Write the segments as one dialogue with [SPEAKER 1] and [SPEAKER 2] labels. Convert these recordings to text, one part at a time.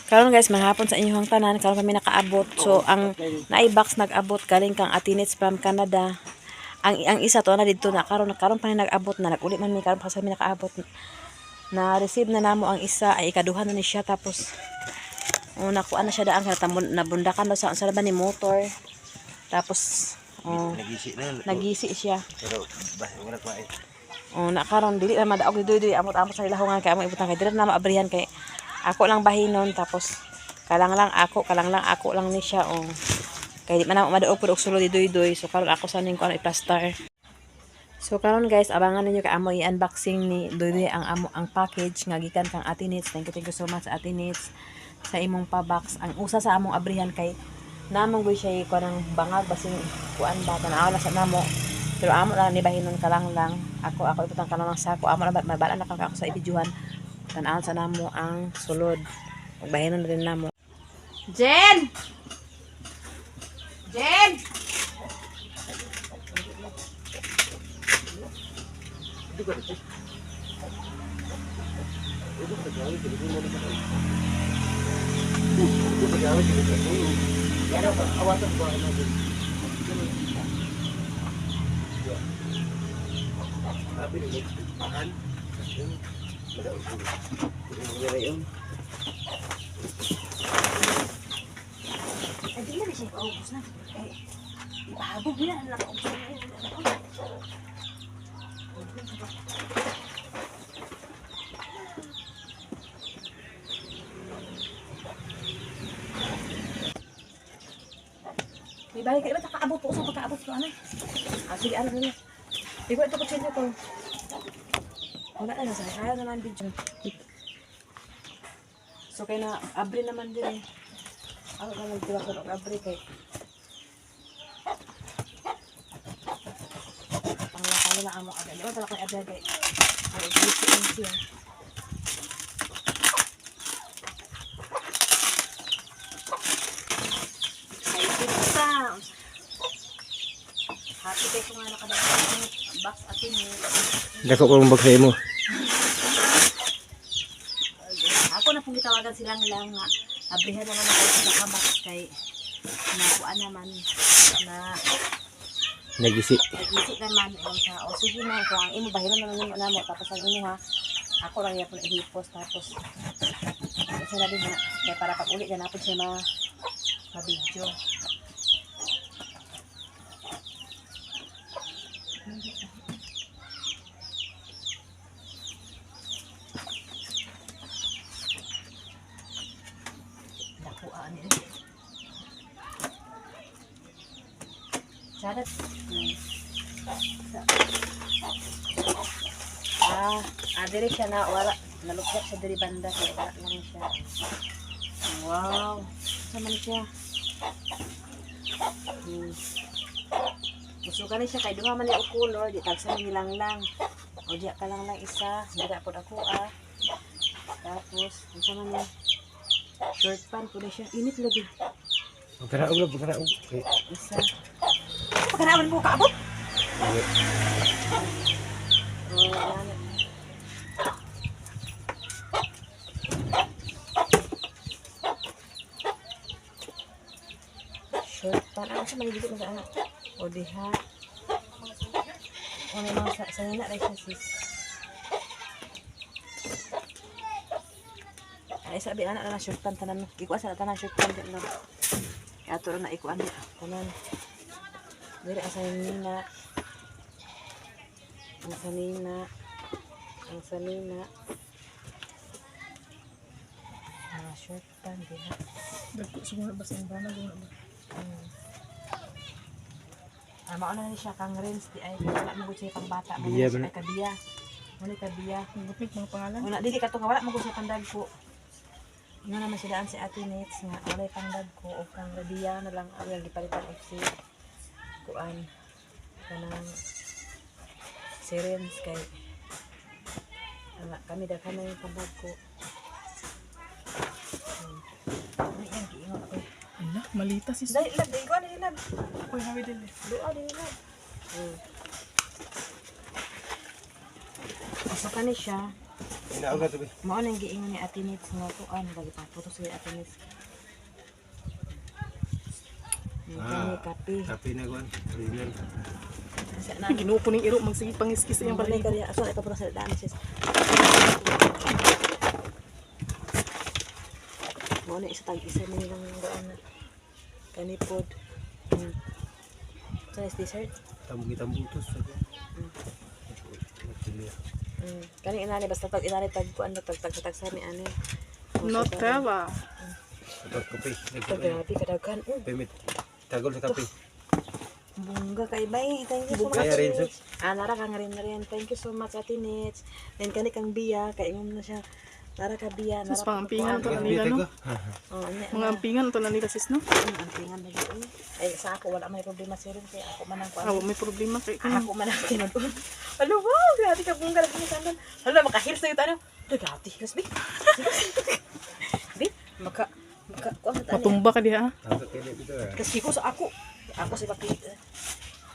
[SPEAKER 1] Karon guys, manghapon sa inyong tanan, karon kami nakaabot. So ang na-box nag-abot galing kang Atinits from Canada. Ang isa to na dito na karon pa ni nag-abot na nag-uli man mi karon pa sa mi nakaabot. Na receive na namo ang isa ay ikaduha na ni siya tapos nakuha na siya daan nabundakan daw sa laban ni motor. Tapos nagisi siya.
[SPEAKER 2] Pero wala ko ay.
[SPEAKER 1] Nakaron dili na madaog didoy amot-amot sa ilahongan kay amo ibutang kay dili na maabrihan kay ako lang bahinon tapos kalang lang ako lang ni siya kay di man ako madaog pud og sulod didoy so karon ako sa ning kuno i-plaster. So karon guys, abangan ninyo kay amo i-unboxing ni Doy ang package nga gikan kang Atinits. Thank you so much Atinits sa imong pa-box. Ang usa sa among abrihan kay namong goy siya kanang bangag basing kuan ba tanaw na sa namo. Pero amo lang ni bahinon kalang lang. Ako ibutang kalang lang sa ako. Amo na mabala na ako sa ibidyuhan. Tanaw sa namo ang sulod. Ug bahinon na din namo. Jen! Hindi na siya paubos na. Ipahabog na lang ako. May balik kayo ba nakaabot po sa pagkaabot ko ano? Sige ano na. Ikaw ito kutsilyo ko. Wala na sa kaya naman video. So kaya na abri naman din eh. Ako na nagtiwag ko ng abri kay. Panglakan na amo agad. Diba talaga agad kay. Ay gusto siya. Happy kayo kung nga nakadagdag ng box atin mo.
[SPEAKER 2] Dako ko ng bagay mo.
[SPEAKER 1] Ako na pong gitawagan silang lang nga. Abrihan naman ako sa kabox kay nakuan naman na
[SPEAKER 2] Nagisi
[SPEAKER 1] naman. Sige na, kung ang imo bahiran naman yung mo. Tapos ang imo ha, ako lang yapon ihipos. Tapos, kasi na din na, kaya para pag ulit na napon siya ma-video. Nakuhaan niya. Sadat. Diri siya na wala. Nalukyak siya diri banda. Kaya wala lang siya. Wow. Sama na siya. Gusto ka na siya kay duha man yung color. Di tagsa nilang lang. O diya ka lang isa. Hindi po ako Tapos, isa man yung short pant po na siya. Init lagi.
[SPEAKER 2] Pagkaraog.
[SPEAKER 1] Isa. Pagkaraog mo kaabot? Short pant. Ano siya magigit na saan? O diha. O may mga sanina na siya sis. Ay sabi anak na short pant tanan. Ikuan sa tanan short pant din no. Ato na ikuan di tanan. Diri ang sanina. Ang sanina. Short pant diha.
[SPEAKER 3] Dagko siguro ba sa bana guna ba?
[SPEAKER 1] Mauna na siya kang rinse di ay wala mo gud siya pang bata mo
[SPEAKER 2] Biya
[SPEAKER 1] siya kabiya. Muna kabiya.
[SPEAKER 3] Gupit mga pangalan.
[SPEAKER 1] Una dili ka to wala mo gud siya pang dagko. Ano naman si daan si Atinits nga walay pang dagko o pang kabiya na lang ang gipalitan og si kuan kanang syringe kay kami daghan na yung pang dagko. Ay ang giingon ako.
[SPEAKER 3] Ala, malita sis.
[SPEAKER 1] Dai ko ani lang.
[SPEAKER 3] Ako'y hawi dili.
[SPEAKER 1] Doa din lang. Pasok ka ni siya.
[SPEAKER 2] Inaog na to be.
[SPEAKER 1] Mao nang giingon ni Ate Nits nga kuan bali pa puto si Ate Nits. Kani kape.
[SPEAKER 2] Kape na kuan. Original.
[SPEAKER 1] Sa na
[SPEAKER 3] Ginuo ko ning iro magsige pangiskis iyang
[SPEAKER 1] balik
[SPEAKER 3] balik.
[SPEAKER 1] kaya aso ito para sa daan sis. Mao na isa tag isa man lang doon na. Kani pod. Sa dessert.
[SPEAKER 2] Tambugi-tambutos ako.
[SPEAKER 1] Kani inani basta tag inani tag kuan na tag sa ni ani.
[SPEAKER 3] Notella.
[SPEAKER 2] Ito kape.
[SPEAKER 1] Tag grabe kadaghan.
[SPEAKER 2] Pemit. Tagol sa kape.
[SPEAKER 1] Bungga kay bay. Thank you so much.
[SPEAKER 2] Kaya rin, sir.
[SPEAKER 1] Nara kang rin na rin. Thank you so much Ate Nits. Then kani kang biya kay ingon na siya. Nara ka biya, nara
[SPEAKER 3] Sus pangampingan to nila no.
[SPEAKER 1] Oh,
[SPEAKER 3] Mga ampingan to nila sis no.
[SPEAKER 1] ampingan na yun. Ay sa ako wala may problema si rin kay ako man ang kuan.
[SPEAKER 3] Aw may problema kay kuno.
[SPEAKER 1] Ako man ang tinuod. Ano wow, grabe ka bungga lang ni kanan. Hala makahil sa ano. Grabe, gasbi. Bi, maka kuan ta.
[SPEAKER 3] Matumba ka diha.
[SPEAKER 2] Ang kakili dito ah.
[SPEAKER 1] Kasi ko sa ako. Ako si Papi.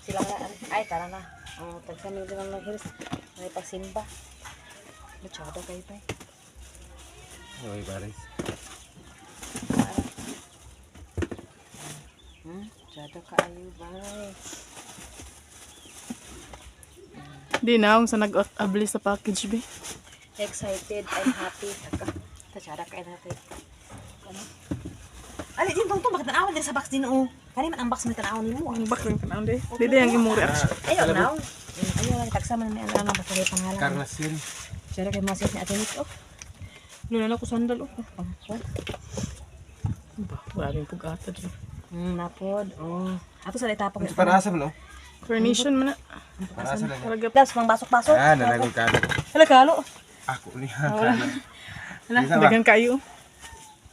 [SPEAKER 1] Sila nga ay tara na. Oh, tagsa mi lang ng hilis. May pagsimba. Machada kay bay.
[SPEAKER 2] Oy, baris.
[SPEAKER 1] Machada ka ayo bay.
[SPEAKER 3] Di na sa nag-abli sa package be.
[SPEAKER 1] Excited, I'm happy. Tachara kay natin. Ano? Ali din tong bakit tanawan din sa box din oh. Kani man ang box may tanawan nimo.
[SPEAKER 3] Ang bak lang tanaw de. Di ang imong reaction.
[SPEAKER 1] Ayaw now. Ayaw lang tagsa man may ano basta may pangalan.
[SPEAKER 2] Carnasin.
[SPEAKER 1] Tachara kay masis ni Ate Nits oh.
[SPEAKER 3] Nuna ko sandal oh.
[SPEAKER 1] Pangkon.
[SPEAKER 3] Ba, waring pug-ata di.
[SPEAKER 1] Napod. Oh. Ato sa itapon.
[SPEAKER 2] Ito para asa man oh.
[SPEAKER 3] Carnation man na.
[SPEAKER 2] Para asa lang.
[SPEAKER 3] Talaga
[SPEAKER 1] Dabs pang basok-basok.
[SPEAKER 2] Ah, nalagol ka.
[SPEAKER 1] Hala kalo.
[SPEAKER 2] Ako ni.
[SPEAKER 3] Hala, dagan kayo.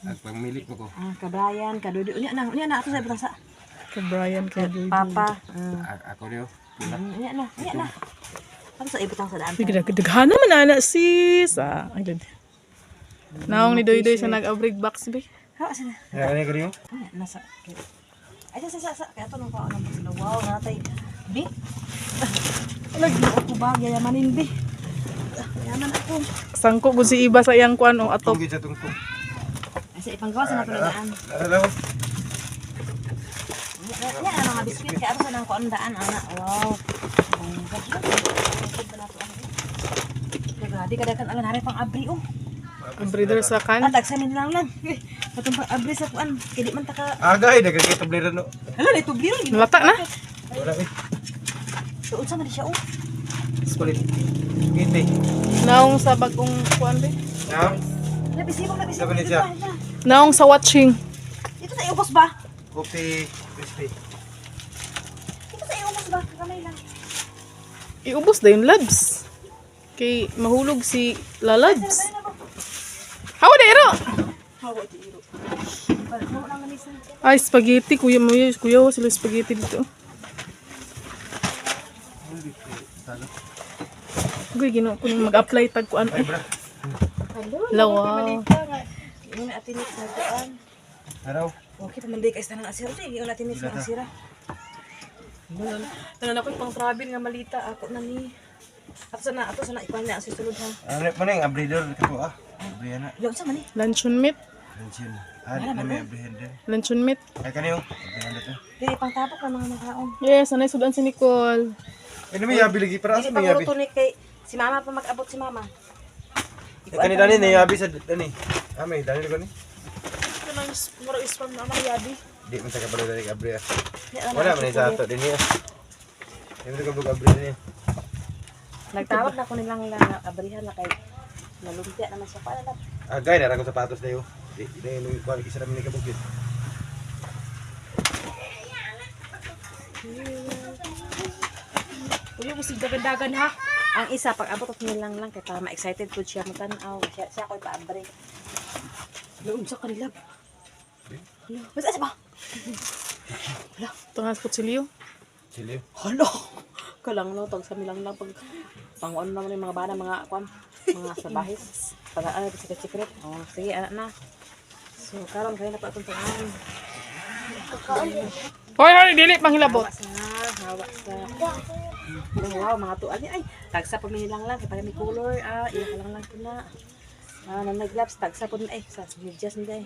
[SPEAKER 2] Nagpamili ko ko.
[SPEAKER 1] Kabrayan, kadudu. Unya na ato sa butasa.
[SPEAKER 3] Kay Brian kay
[SPEAKER 1] Papa.
[SPEAKER 2] Ako niyo.
[SPEAKER 1] Unya na. Ato sa ibutang sa daan.
[SPEAKER 3] Daghan naman ana sis. Ay dad. Naong ni Doy sa nag-abrig box be.
[SPEAKER 1] Ha sila.
[SPEAKER 2] Ano ko niyo?
[SPEAKER 1] Unya nasa. Ay sa kaya to nung kaon ng sila. Wow, natay. Bi. Lagi ako ba yamanin bi. Yaman ako.
[SPEAKER 3] Sangko gud si iba sa iyang kuan o atop.
[SPEAKER 2] Tunggi sa tungtong.
[SPEAKER 1] Ay sa ipanggawa sa nato daan.
[SPEAKER 2] Alam mo?
[SPEAKER 1] Nya na mga biskwit kaya ato sa nang kuan daan ana. Wow. Di kadakan alan hari pang abri oh.
[SPEAKER 3] Ang breeder sa kan.
[SPEAKER 1] Tag sa min lang. Katong pang abri sa kuan. Kay di man taka.
[SPEAKER 2] Agay nagkakita blera no.
[SPEAKER 1] Hala dito biro gino.
[SPEAKER 3] Nalata na.
[SPEAKER 2] Wala eh.
[SPEAKER 1] Tuod sa man siya oh.
[SPEAKER 2] Kulit. Giti.
[SPEAKER 3] Naong sa bagong kuan be.
[SPEAKER 2] Na?
[SPEAKER 1] Labisibong.
[SPEAKER 2] Sabi niya siya.
[SPEAKER 3] Naong sa watching.
[SPEAKER 1] Dito sa iubos ba?
[SPEAKER 2] Kopi crispy.
[SPEAKER 1] Dito sa iubos ba? Kamay lang.
[SPEAKER 3] Iubos na yung labs. Kay mahulog si Lalabs. Hawa na iro.
[SPEAKER 1] Hawa di iro. Mo nang manisan.
[SPEAKER 3] Ay, spaghetti. Kuya mo yun. Kuya mo sila spaghetti dito. Kuya, ginawa ko nang mag-apply tag kuan. Ay, lawa.
[SPEAKER 1] Yung Ate Nits na kuan.
[SPEAKER 2] Araw.
[SPEAKER 1] Okay, pamanday ka isang asira. Yung Ate Nits na asira. Tanan ako pang travel nga malita ako na ni. Ato sana ikuan na ang susulod ha.
[SPEAKER 2] Ano man yung abridor ko ah. Abrihan na.
[SPEAKER 1] Yung sa man ni.
[SPEAKER 3] Luncheon meat.
[SPEAKER 2] Luncheon. Na may abrihan din.
[SPEAKER 3] Luncheon meat.
[SPEAKER 2] Ay kaniyo. Abrihan na to.
[SPEAKER 1] Kaya pang tapok ng mga nakaon.
[SPEAKER 3] Yes, anay sudan si Nicole.
[SPEAKER 2] Ano may yabi lagi para
[SPEAKER 1] Dili
[SPEAKER 2] asa
[SPEAKER 1] pa
[SPEAKER 2] may yabi.
[SPEAKER 1] luto ni kay si mama pa mag-abot si mama.
[SPEAKER 2] Kani dani na yabi sa dani. May dani ko ni.
[SPEAKER 3] Ito nang mura ispam na mga yabi.
[SPEAKER 2] Di man ta kabalo dani abrihan.
[SPEAKER 1] Wala
[SPEAKER 2] Wala man sa ato din niya. Di man ta kabalo abrihan niya.
[SPEAKER 1] Nagtawag na ko nilang abrihan na kay nalumpia naman siya pala.
[SPEAKER 2] Agay na ra ko sapatos na yo. Di yung kuan isa ra mi kabukit.
[SPEAKER 1] Uy, musig dagan ha. Ang isa pag abot at nilang lang kay para ma-excited po siya mo tan-aw. Siya ko'y paabre. Laun sa kanila. Basta ba?
[SPEAKER 3] Ito nga sa kutsilyo.
[SPEAKER 2] Sili.
[SPEAKER 1] Hala. Kalang no tag sa milang lang pag panguan naman yung mga bana mga kwan, mga sabahis. Para ano sa secret. Oh, sige anak na. So karon kay na pa itong pangalan.
[SPEAKER 3] Hoy, hoy, dili panghilabot.
[SPEAKER 1] Sa hawa sa wow, mga tuan ni ay tagsa pa lang lang kay para may color iya ka lang po na nang nag-gloves tagsa po ay sa medyas ni day.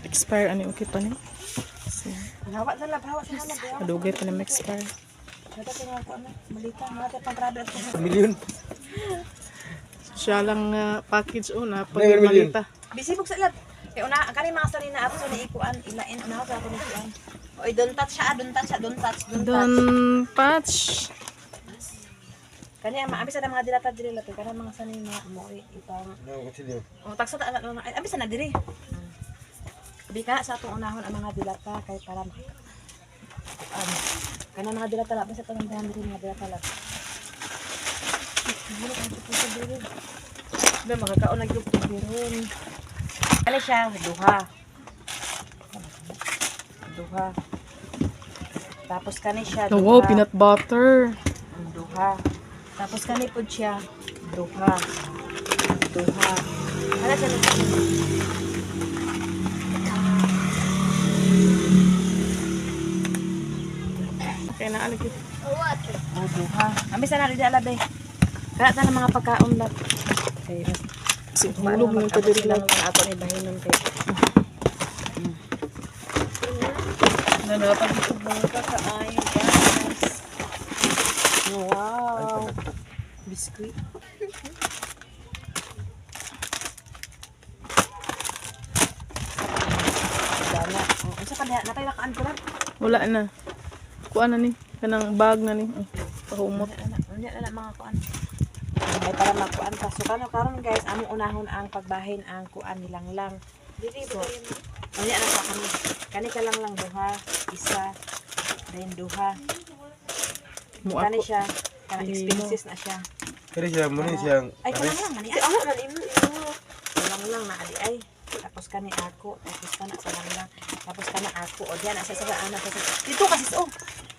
[SPEAKER 3] Expire ani okay pa ni.
[SPEAKER 1] Hawa sa lab, hawa sa lab.
[SPEAKER 3] Adugay pa na expire.
[SPEAKER 1] Kada ko nga ano, malita mga pang travel ko.
[SPEAKER 2] Milyon.
[SPEAKER 3] Siya lang package una pag
[SPEAKER 2] May million.
[SPEAKER 3] malita.
[SPEAKER 1] Busy bug sa lab. Kay una kani mga sanina ako sa niikuan ilain una sa ako ni kuan. Oy, don't touch siya, don't touch siya, don't touch, don't touch.
[SPEAKER 3] Don patch.
[SPEAKER 1] Kani ang maabi sa mga dilata diri lato kana mga sanina mo ipang
[SPEAKER 2] Ano ko silyo?
[SPEAKER 1] taksa ta abi sa na diri. Di ka sa atong unahon ang mga dilata kay para kana mga dilata labi sa panandahan diri mga dilata lab. Ano ka sa diri? Ba mga kaon nagyug diron. Kani siya duha. Duha. Tapos kani siya
[SPEAKER 3] Oh, wow, peanut butter.
[SPEAKER 1] duha. Tapos kani pud siya duha. Duha. Ano siya
[SPEAKER 3] Okay na alig.
[SPEAKER 1] duha. Ambis na rin alabe. Kaya ta ng mga pagkaon lab. Okay.
[SPEAKER 3] Kasi hulog mo ta diri lang.
[SPEAKER 1] Ako ni bahinon kay.
[SPEAKER 3] Nanapag
[SPEAKER 1] Bangka ka ay guys. Wow. Biskuit. Dala. Unsa pa diha napay lakaan ko lang.
[SPEAKER 3] wala na. Kuan na ni kanang bag na ni. Pahumot.
[SPEAKER 1] Unya na mga kuan. Ay para makuan pa. So karon guys, among unahon ang pagbahin ang kuan nilang lang. Dili ba yun? Unya na sa kami. Kani ka lang duha, isa, then duha.
[SPEAKER 3] Mo
[SPEAKER 1] Kani
[SPEAKER 3] ako.
[SPEAKER 1] siya, kanang expenses na siya.
[SPEAKER 2] Kaya siya muna siyang
[SPEAKER 1] Ay, kalang lang, mani. Ay, ako, mani mo. Kalang lang na, adi ay. Tapos kani ako, tapos kana sa lang lang. Tapos kana ako, o diyan, asa sa anak ko. Dito kasi, oh.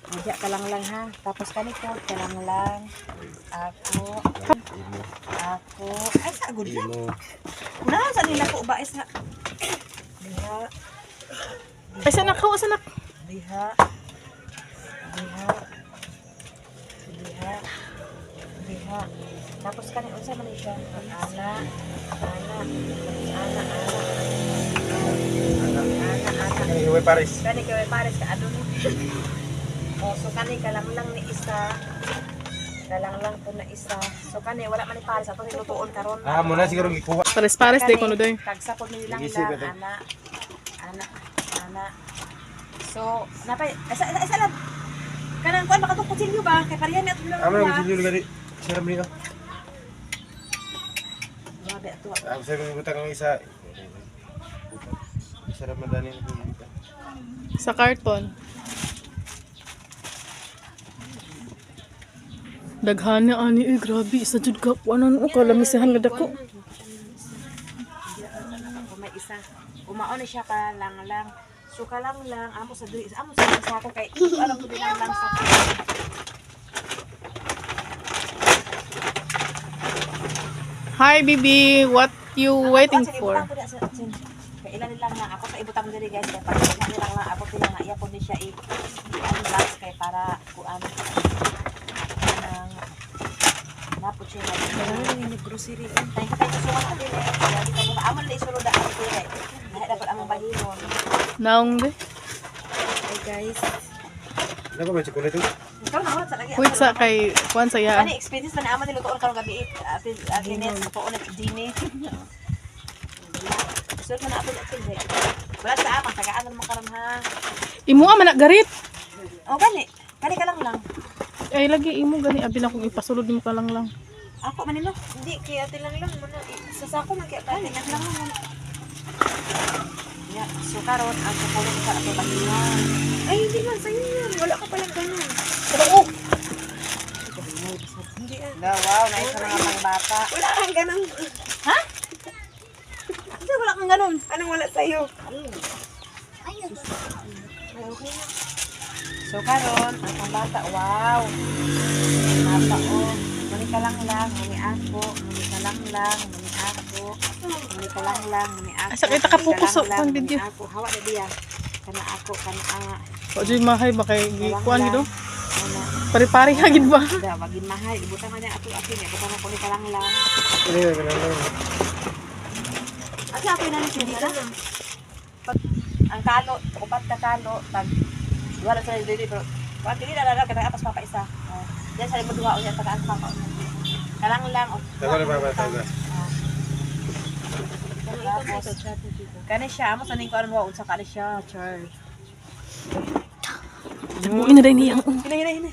[SPEAKER 1] O diyan, kalang lang ha. Tapos kani ko, kalang lang. Ako. Ako. Ay, sa agod na.
[SPEAKER 2] mo.
[SPEAKER 1] Na, sa nila ko ba? Ay, sa. Diha.
[SPEAKER 3] Ay sanak ko sanak.
[SPEAKER 1] Diha. Diha. Diha. Diha. Tapos kani unsa man siya? Ana.
[SPEAKER 2] Kaya hiway Paris.
[SPEAKER 1] Kani kay pares ka adun. Oh, so kani kalang lang ni isa. Kalang lang po na isa. So kani wala man ni pares ato nilutuon karon.
[SPEAKER 2] Ah, muna siguro gikuha.
[SPEAKER 3] Pares-pares day kono day.
[SPEAKER 1] Tagsa po nilang
[SPEAKER 2] Isip
[SPEAKER 1] lang
[SPEAKER 2] ito.
[SPEAKER 1] ana. So napay isa lang. Kanang kuan makatukod silyo ba? Kay parihan ni ato lang.
[SPEAKER 2] Amo na silyo gani. Siram niyo.
[SPEAKER 1] Grabe ato.
[SPEAKER 2] Ako sa mga butang ng isa. Siram na dani ko.
[SPEAKER 3] Sa karton. Daghana ani grabe sa jud ka anan o kalamisahan nga dako.
[SPEAKER 1] Kung may isa. Umaon na siya ka lang. So ka lang amo sa diri. Amo sa ako kay alam ko din lang sa.
[SPEAKER 3] Hi Bibi, what you waiting for?
[SPEAKER 1] Kay ilan lang na ako sa ibutang diri guys kay para ilan lang ako sila na iya po ni siya i-unbox kay para kuan nang napot siya na grocery. Thank you so much din eh. Dili ka mo amon li sulod ako dire. Dahil dapat among bahinon.
[SPEAKER 3] Naong de.
[SPEAKER 1] Hey guys.
[SPEAKER 2] Nako ba chocolate ito?
[SPEAKER 1] Ikaw na sa lagi.
[SPEAKER 3] Wait sa kay kuan sa ya.
[SPEAKER 1] Ani experience man amo nilutoon karong gabi atin ko na dini. So man apil atin de. Wala sa amang tagaan mo karon ha.
[SPEAKER 3] Imo man garit.
[SPEAKER 1] O gani. Kani ka lang.
[SPEAKER 3] Ay lagi imo gani abi na kung ipasulod nimo ka lang.
[SPEAKER 1] Ako man nilo. Hindi kaya atin lang muna. Sa sako man kaya kani lang muna. Ya, so karon ang kukulit sa ato bahinon. Ay hindi man sa inyo. Wala ka palang ganun. Pero hindi ah. Wow, nice na mga pangbata. Wala kang ganun. Ha? Hindi, wala kang ganun. Anong wala sa'yo? Ay, okay na. So karon ang pambata, wow. Bata oh. Muni ka lang, muni ako, muni ka lang, muni ako. Muni ka lang, muni ako.
[SPEAKER 3] Asa kita ka focus sa pang video.
[SPEAKER 1] Muni ako, hawa na diya. Kana ako, kana
[SPEAKER 3] O dyan mahay ba kay kuan gido?
[SPEAKER 1] Ano?
[SPEAKER 3] Pari-pari hagid ba?
[SPEAKER 1] Da, wagin mahal. Ibutan man niya ato niya. Ibutan ako ni ka lang.
[SPEAKER 2] Ano yun, kailangan.
[SPEAKER 1] Ate ako na ni Chidi na. Ang kalo, upat ka kalo, tag wala sa dili pero wag dili na lang kita apas papa isa. Diyan sa imo duha unya tagaan papa. Kalang lang.
[SPEAKER 2] Tago na ba tago?
[SPEAKER 1] Kani siya amo sa ning karon wa unsa kani siya, Charles.
[SPEAKER 3] Buin na rin niya.
[SPEAKER 1] Hina.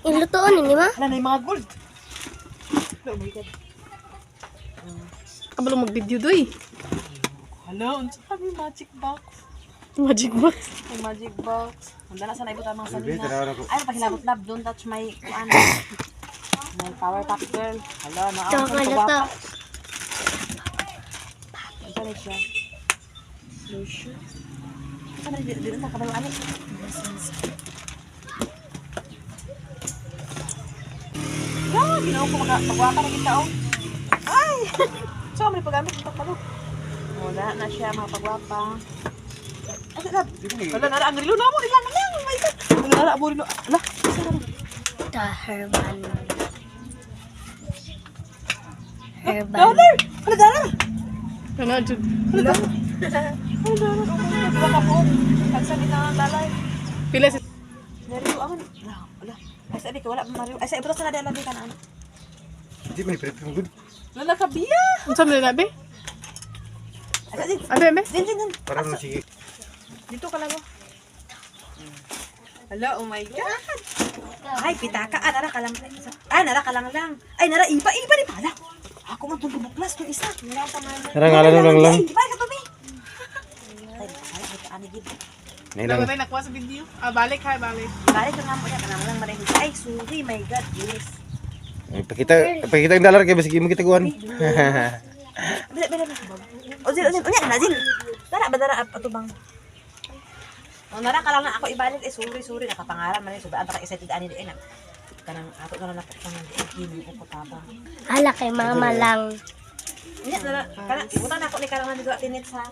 [SPEAKER 4] Ilutoon ini ma?
[SPEAKER 1] Ala na yung mga gold. Oh my god.
[SPEAKER 3] Kabalo mag-video doy.
[SPEAKER 1] Hello, unsa kani magic box?
[SPEAKER 3] Magic box.
[SPEAKER 1] May magic box. Handa na sa naibot ang mga
[SPEAKER 2] Bibi,
[SPEAKER 1] salina.
[SPEAKER 2] tanawan ako.
[SPEAKER 1] Ay, pagkilabot lab, don't touch my kuan. My power pop girl. Hello, no.
[SPEAKER 4] Chocolate.
[SPEAKER 1] Ito na siya. Lotion. Ano na, di na kabayo ani. Yan, ginawa ko magwapa na kita, oh. Ay! So, may paggamit ito pa, no? Wala na siya, mga pagwapa. Ay, sarap. Wala na, ang rilo na mo. Ilan na lang. Oh my God. Wala na, abo rilo. Ala, isa na rin.
[SPEAKER 4] The herbal. Herbal.
[SPEAKER 1] Dollar! Wala, dollar!
[SPEAKER 3] Kana jud.
[SPEAKER 1] Wala, dollar. Wala, dollar. Oh my God, wala ka po. Tagsabi na ang lalay.
[SPEAKER 3] Pila si
[SPEAKER 1] Nariyo, aman. Wala. Ay, sabi ko, wala. Ay, sa ibutas na dahil labi ka na, ano.
[SPEAKER 2] Hindi man ipilit yung good.
[SPEAKER 1] Wala ka, biya.
[SPEAKER 3] unsa man labi?
[SPEAKER 1] Ay, din.
[SPEAKER 3] Abe.
[SPEAKER 1] Din.
[SPEAKER 2] Para mo sige.
[SPEAKER 1] Dito ka lang, oh. Hala, oh my God. Ay, pitaka. Nara ka lang. Nara ka lang. Ay, nara, iba ni pala. Ako man itong bubuklas, itong isa.
[SPEAKER 2] Ngalan lang.
[SPEAKER 1] Iba ka to, be. Ay, ka, anigid.
[SPEAKER 2] Nailang.
[SPEAKER 3] Dapat nakuha sa video. Balik ha, balik.
[SPEAKER 1] Balik ka nga mo yan, kanang lang marahil. Ay, sorry, my God, yes.
[SPEAKER 2] Pakita yung dollar kaya basig mo kita kuhan.
[SPEAKER 1] Bila. O, zil, zil. Dara, ato bang. O, nara ka lang na ako ibalik. Eh, sorry, nakapangaran man yun. Sobrang taka excited ani di na. Kanang ato na lang nakupangan di. Hindi ko tabang.
[SPEAKER 4] Ala kay mama lang.
[SPEAKER 1] Nya nara, kana ibutan ako ni karang nando atinit sa.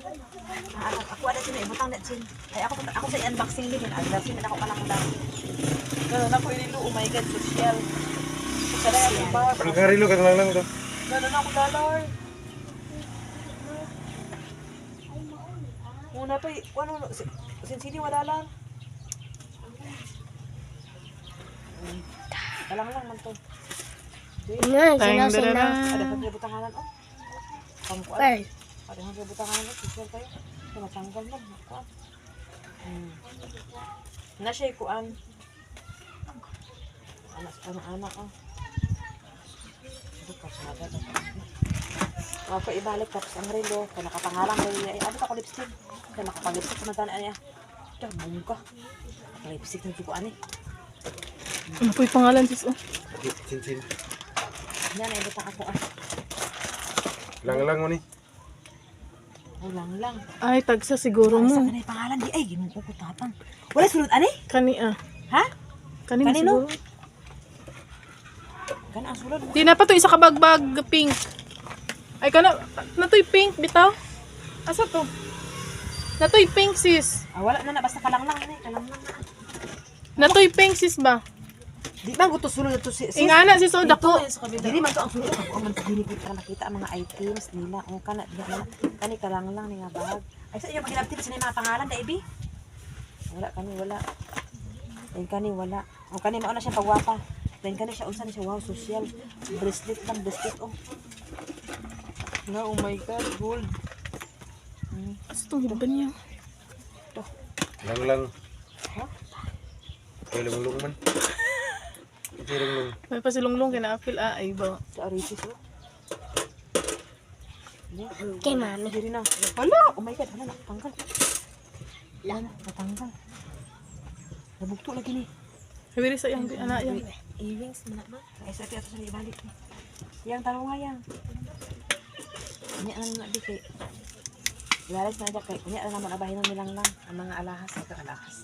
[SPEAKER 1] Ako ada sini ibutang net sin. Ay ako sa unboxing din. Ada sin ako pa lang daw. Ganun ako ililo. Oh my God, social. Sada yung bar.
[SPEAKER 2] Pagkarilo ka lang ito.
[SPEAKER 1] Ganun ako dollar. Muna pa, ano, sinsini wala lang. Kalang man to.
[SPEAKER 4] Na,
[SPEAKER 3] Tayong
[SPEAKER 4] sinaw.
[SPEAKER 3] dara.
[SPEAKER 1] Ada pa siya butanganan, oh. Pangkuan.
[SPEAKER 4] Pearl.
[SPEAKER 1] Ada pa siya butanganan, oh. Social kayo. Matanggal mo. Kuan. Na siya kuan. Anak, oh. Bukas na dito. Ako ibalik tapos ang relo, kaya nakapangalang ko niya. Ano ako lipstick? Kaya nakapag-lipstick sa mata niya. Ito, bungka. Lipstick ng tikuan eh.
[SPEAKER 3] Ano po yung pangalan sis?
[SPEAKER 2] Sin.
[SPEAKER 1] Yan, ibutang ako ah.
[SPEAKER 2] Lang mo ni.
[SPEAKER 1] Oh, lang.
[SPEAKER 3] Ay, tagsa siguro
[SPEAKER 1] Sa
[SPEAKER 3] mo.
[SPEAKER 1] kanay pangalan di ay ginuko ko tapang. Wala sulod ani?
[SPEAKER 3] Kani
[SPEAKER 1] Ha?
[SPEAKER 3] Kanino
[SPEAKER 1] Kanino?
[SPEAKER 3] siguro?
[SPEAKER 1] Kana ang sulod.
[SPEAKER 3] Di na pa to isa ka bagbag pink. Ay kana natoy pink bitaw. Asa to? Natoy pink sis.
[SPEAKER 1] Wala na basta kalang-lang ani, kalang-lang.
[SPEAKER 3] Natoy pink sis ba?
[SPEAKER 1] Di ba gusto sulod ito si
[SPEAKER 3] Ingana sis o dako.
[SPEAKER 1] Dili man to ang sulod ako man dili ko para makita ang mga items nila. O kana kani kalang-lang ni nga bag. Ay sa iyo pagilabti sa mga pangalan dai bi. Wala. Then kani wala. O kani mao na siya pagwapa. Then kani siya unsa ni siya wow social. Bracelet oh. Na oh my God, gold.
[SPEAKER 3] Asa tong hiban niya?
[SPEAKER 2] Lang.
[SPEAKER 1] Ha?
[SPEAKER 2] Kaya lumulong man. Kasi lumulong.
[SPEAKER 3] May pasilunglong kina apil ay ba.
[SPEAKER 1] Sa Arisis oh.
[SPEAKER 4] Kay mami.
[SPEAKER 1] Diri na. Wala, oh my God, wala natanggal. Natanggal. Nabugto lagi ni.
[SPEAKER 3] Habiri sa iyang anak yan.
[SPEAKER 1] Earrings man ba? Ay sa ato sa ibalik ni. Yang taro nga yang. Nya na di kay. Lalas na kay nya na naman abahin nilang lang ang mga alahas ito alahas.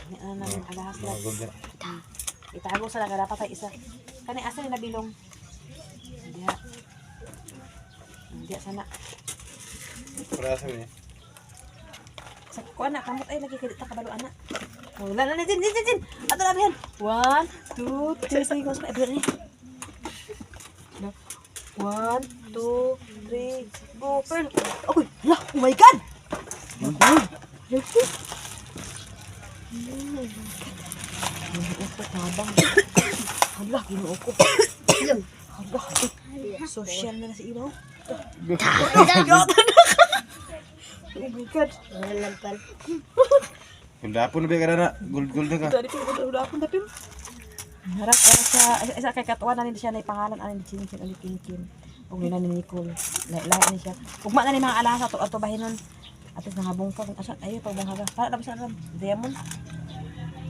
[SPEAKER 1] Ano namin alahas
[SPEAKER 2] Mga
[SPEAKER 1] lang.
[SPEAKER 2] gold na.
[SPEAKER 1] Itago sa lang dapat ay isa. Kani asa ni nabilong? Diha. Diha sana.
[SPEAKER 2] Para sa niya.
[SPEAKER 1] Sa ko anak kamot ay lagi kay ta kabalo anak. Oh, wala na din. Ato na bihan. 1 2 3 go sa bihan ni. 1 2 3 go pearl. Oy, la, oh my god. Tabang. Hala, ginoo ko. Hala, social na si Ino. Oh my God.
[SPEAKER 4] Nalampal.
[SPEAKER 2] Guldapo na ba ka na? Gold na ka.
[SPEAKER 1] Dari ko udah ako tapim. Harap sa kay katuan na ni siya na pangalan ani Chin ali Kin. Og ni ni Nicole. Lain ni siya. Ugma na ni mga alasa to bahinon. Atos nangabong pa asa ayo pagbanghaga. Para dapat sa ram. Diamond.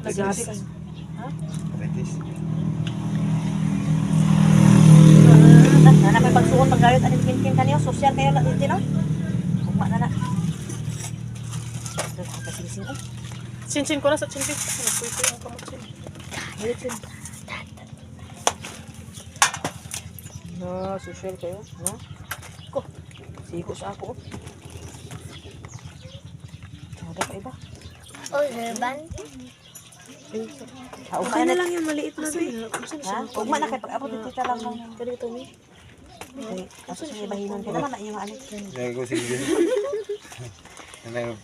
[SPEAKER 1] Nagabi ka. Ha?
[SPEAKER 2] Betis.
[SPEAKER 1] Na may pagsuot paggalit ani Kin kaniyo social kayo na dito no. Ugma na na. Dito ka kasi oh.
[SPEAKER 3] Chin ko na sa chin. Nagpuito yung kamot chin.
[SPEAKER 1] Dito. No, social kayo, no? Ko. Siko sa ako. Ada pa iba.
[SPEAKER 4] Oh, herban.
[SPEAKER 1] Okay na lang yung maliit na doy. Ha? Ugma na kay pag-abot dito ta lang lang. Dito mi. Okay, tapos may bahinon ka naman na yung alit.
[SPEAKER 2] Yan ko sige. Ano yung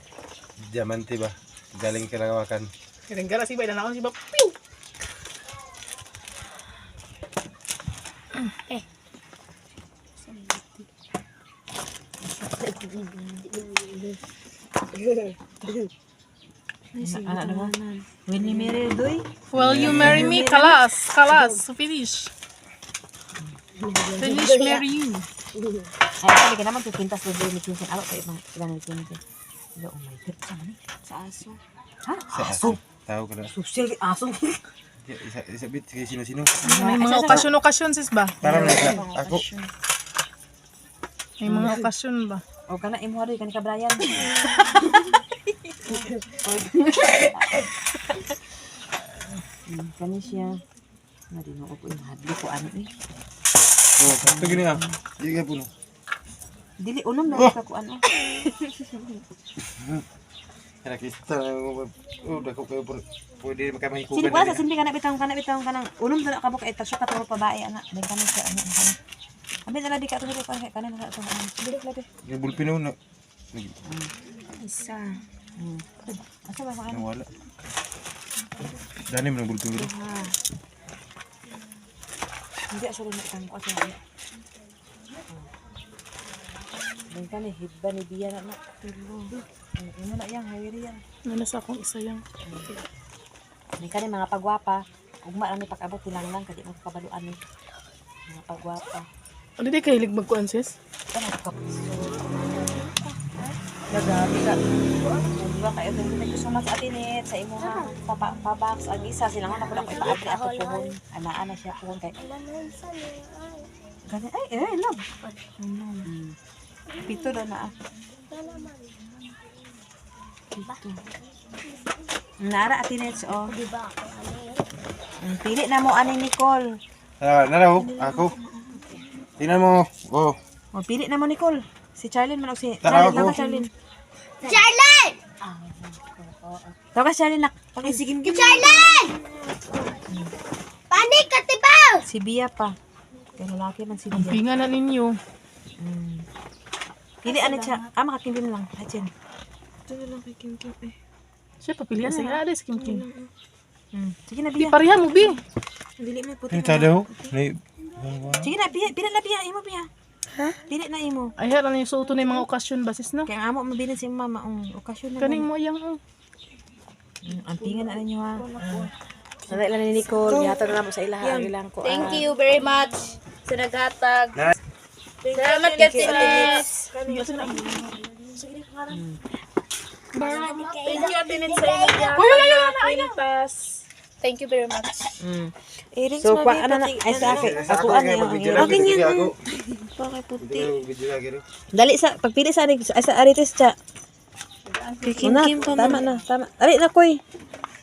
[SPEAKER 2] diamante ba? Galing ka lang makan.
[SPEAKER 3] Gara si Bay na naon si Bap. Pew!
[SPEAKER 1] Ano naman? When you marry doy?
[SPEAKER 3] Will you marry me? Kalas. So finish. Marry you.
[SPEAKER 1] Ay, sabi ka naman pipintas doy ni Kinsin. Alo kayo mga ilan ni Kinsin. Oh my God, sa mani? Sa aso. Ha? Aso?
[SPEAKER 2] Tao ka na.
[SPEAKER 1] Social aso.
[SPEAKER 2] Isa bit kay sino-sino.
[SPEAKER 3] May mga okasyon sis ba?
[SPEAKER 2] Para na ako.
[SPEAKER 3] May mga okasyon ba?
[SPEAKER 1] O kana imo hari kan ka Brian. Kani siya. Nadino ko po yung hadlo ko ano eh.
[SPEAKER 2] Oh, sakto gini ah. Di ka puno.
[SPEAKER 1] Dili unom na ka ko ano.
[SPEAKER 2] Kaya kita dako kayo pwede makamahikupan.
[SPEAKER 1] Sini wala sa simpi kana bitang kanang unom na ka mo kay tasyo ka to babae ana. Ben kani siya ano. Abi na di ka to ko kana na to. Dili labi.
[SPEAKER 2] Yung bulpino na.
[SPEAKER 1] Isa. Asa ba ka ano?
[SPEAKER 2] Wala. Dani mo ng bulpino.
[SPEAKER 1] Hindi ako rin nakitang ko sa ano. Ben kani hibba ni Bia na. Ano na yang hayri yan.
[SPEAKER 3] Ano sa akong isa yang.
[SPEAKER 1] Ben kani mga pagwapa. Ugma lang ni pag-abot lang kadi mo kabaluan ni. Mga pagwapa.
[SPEAKER 3] Ano di kahilig magkuan sis?
[SPEAKER 1] Ano ka? Nagabi ka. Diba kayo din thank you so much Atinit sa imo nga pabox ang isa sila nga nakuha ko ipaabri ako puhon. Anaan na siya puhon kay. Gani ay love. Pito na na. Pito. Nara Atinit oh.
[SPEAKER 4] Di ba ako ano yun?
[SPEAKER 1] Pili na mo ani Nicole.
[SPEAKER 2] Naraw ako. Tingnan mo. Oh.
[SPEAKER 1] O pili na mo Nicole. Si Charlene man o si
[SPEAKER 2] Tara,
[SPEAKER 1] Charlene lang
[SPEAKER 2] ako.
[SPEAKER 1] ka Charlene.
[SPEAKER 4] Charlotte!
[SPEAKER 1] Tawa ka Charlene nak. Pakisigim-gim.
[SPEAKER 4] Charlotte! Panik ka, tibaw!
[SPEAKER 1] Si Bia pa. Kay lalaki man si Bia.
[SPEAKER 3] Pinga na ninyo.
[SPEAKER 1] Pili ani siya. Makakimbim lang. Achen.
[SPEAKER 3] Siya papilihan na ada si Kim Kim.
[SPEAKER 1] Sige na
[SPEAKER 3] Di
[SPEAKER 1] Bia.
[SPEAKER 3] pareha mo bi.
[SPEAKER 1] Dili may puti.
[SPEAKER 2] Ini tadaw. Ni
[SPEAKER 1] Sige na Bia. Pili na Bia. Imo Bia. Ha? Pili na imo.
[SPEAKER 3] Ay hera na yung suoto na yung mga okasyon basis na.
[SPEAKER 1] Kaya amo mabilin si mama. Okasyon na.
[SPEAKER 3] Kaning mo yang
[SPEAKER 1] Ang pingan na ninyo ha. Sanay lang ni Nicole. Yata na naman sa ilaha. Ilang ko.
[SPEAKER 5] Thank you very much sa naghatag. Salamat kasi Ines. Thank you Atinit sa inyo. Thank you very much.
[SPEAKER 1] So, ano na, ay sa akin. Ako ano yung
[SPEAKER 2] akin yan.
[SPEAKER 1] Dali sa, pagpili sa akin, sa aritis siya. Una, tama na, tama. Ari na koy.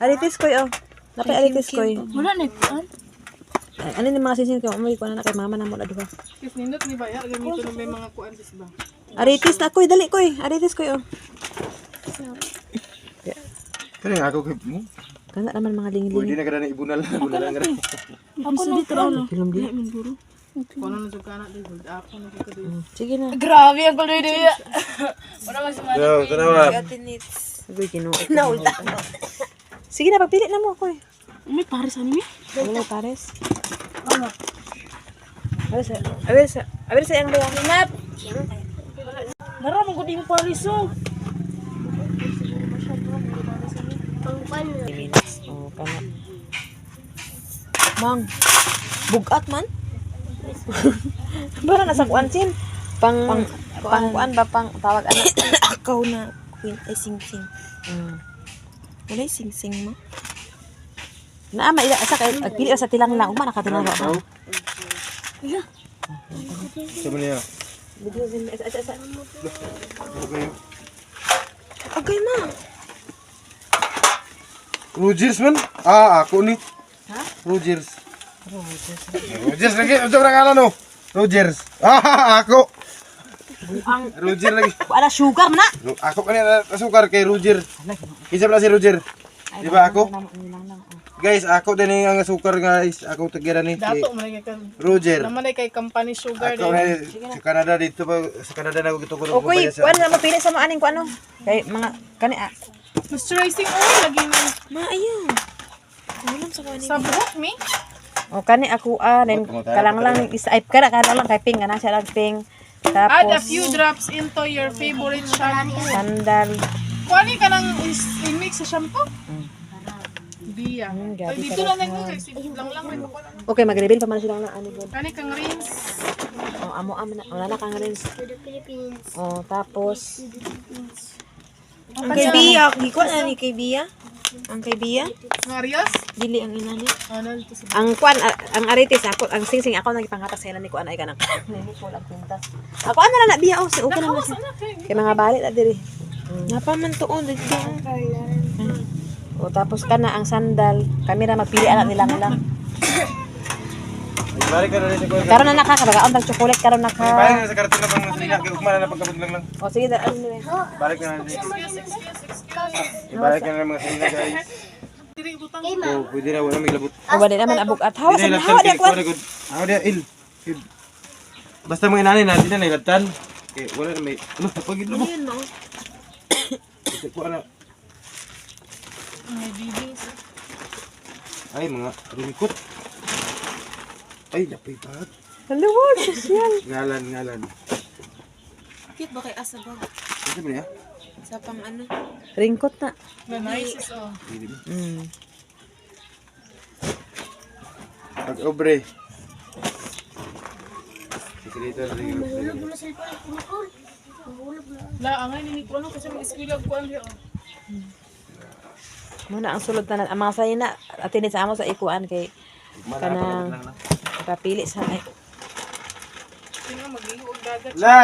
[SPEAKER 1] Aritis koy oh. Napay aritis koy.
[SPEAKER 5] Wala na ikuan.
[SPEAKER 1] Ano ni mga sisin ko umuwi ko na kay mama na mo na duha.
[SPEAKER 3] Kis nindot ni Bayar, gamito na may mga kuan dis ba?
[SPEAKER 1] Aritis na koy, dali koy. Aritis koy oh.
[SPEAKER 2] Kani ako kay mo.
[SPEAKER 1] Kana naman mga
[SPEAKER 2] Pwede
[SPEAKER 1] lingi-lingi.
[SPEAKER 2] na kada na ibunal na kada.
[SPEAKER 5] Ako na dito ano.
[SPEAKER 1] Kilom di.
[SPEAKER 3] Kuno na jud kana di gold ako na jud kada.
[SPEAKER 1] Sige na.
[SPEAKER 5] Grabe ang kuloy diya. Wala man si
[SPEAKER 2] Yo, tanawa.
[SPEAKER 1] Sabi kinu. Sige na pagpili na mo koy.
[SPEAKER 3] May pares ani mi?
[SPEAKER 1] Wala pares. Awer sa yang bayang.
[SPEAKER 5] Nap. Dara mo gud yung pariso.
[SPEAKER 1] Oh, kana. Mang. Bugat man. Bara na sa kuan sin. Pang kuan ba pang tawag ano?
[SPEAKER 5] Akaw na queen ay sing-sing. Wala sing-sing mo.
[SPEAKER 1] Na ama ila sa kay pili sa tilang lang ugma nakatilang ba.
[SPEAKER 2] Sabi niya. Okay.
[SPEAKER 5] Agay ma.
[SPEAKER 2] Rogers man? Ah, ako ni. Ha? Rogers. Rogers lagi. Ito na kala no. Rogers. Ah, ako. Roger lagi.
[SPEAKER 1] Wala sugar na.
[SPEAKER 2] Ako kanina asukar kay Roger. Isa pala si Roger. Di ba ako? Guys, ako din ang asukar guys. Ako tagira ni kay
[SPEAKER 3] Dato man kay
[SPEAKER 2] Roger.
[SPEAKER 3] naman ay kay company sugar
[SPEAKER 2] Ako
[SPEAKER 3] din.
[SPEAKER 2] na sa Canada dito pa sa Canada na ako gito ko.
[SPEAKER 1] Okay, kuan na mapili sa mga aning kuan ano. Kay mga kani
[SPEAKER 3] Moisturizing oil lagi ni
[SPEAKER 5] Ma ayaw. Wala sa kuan
[SPEAKER 3] sa buhok mi.
[SPEAKER 1] o kani ako nen kalang lang isayp ka lang kay ping ana siya lang ping.
[SPEAKER 3] Add a
[SPEAKER 1] Tapos
[SPEAKER 3] few drops into your favorite shampoo.
[SPEAKER 1] sandal.
[SPEAKER 3] Kuani ka nang i-mix sa shampoo? Diya.
[SPEAKER 1] gabi
[SPEAKER 3] Ay, dito na lang guys. Lang rin ako lang.
[SPEAKER 1] Okay, mag-reveal pa man sila ng ano good.
[SPEAKER 3] Kani kang rinse.
[SPEAKER 1] Oh, amo na wala na kang rinse.
[SPEAKER 4] To the Philippines.
[SPEAKER 1] Oh, tapos
[SPEAKER 5] Ang kay Bia, gikuan na ni kay Bia. Ang kay Bia,
[SPEAKER 3] Marias.
[SPEAKER 5] dili ang ina ni.
[SPEAKER 3] Ano dito sa
[SPEAKER 1] ang kuan ang aritis ako, ang singsing ako nagipanghatas sa ila ni kuan ay kanang. Nini ko lang pintas. Ako ana lang na biya oh, si okay lang na siya. Kay mga bali na diri.
[SPEAKER 5] Napaman tuon dito.
[SPEAKER 1] O tapos kana ang sandal, kami ra magpili ana nilang lang.
[SPEAKER 2] Balik ka na rin sa kuya.
[SPEAKER 1] Karon na nakakabagaon tag chocolate karon
[SPEAKER 2] Balik
[SPEAKER 1] naka.
[SPEAKER 2] na sa karton na pang sila kay ugma na pagkabot lang.
[SPEAKER 1] O sige, ano ni.
[SPEAKER 2] Balik na rin. Balik na rin mga sila guys.
[SPEAKER 3] diri butang.
[SPEAKER 2] Oh, pwede na wala may labot.
[SPEAKER 1] O wala naman abog at hawa sa
[SPEAKER 2] Hindi na
[SPEAKER 1] hawa di
[SPEAKER 2] laptan
[SPEAKER 1] ako.
[SPEAKER 2] kay Hawa dia il. Basta mga inani natin na nailatan. Okay, wala na may ano pagid mo.
[SPEAKER 5] Ayun no.
[SPEAKER 2] Ko ana.
[SPEAKER 3] May bibis.
[SPEAKER 2] Ay mga rumikot. Ay, napay pa.
[SPEAKER 1] Haluwag social.
[SPEAKER 2] Ngalan.
[SPEAKER 5] Cute ba kay asabag?
[SPEAKER 2] Ano ba niya?
[SPEAKER 5] Sa pang ano?
[SPEAKER 1] Ringkot na.
[SPEAKER 3] Na nice is oh.
[SPEAKER 2] Pag obre. Sikreto na rin.
[SPEAKER 3] La angay ni ko ano kasi mag-eskwela ko ano.
[SPEAKER 1] Muna ang sulod na ang mga sayo na atinit sa amo sa ikuan kay kanang papili sa ay.
[SPEAKER 3] Sino mag-iog dagat.
[SPEAKER 2] La!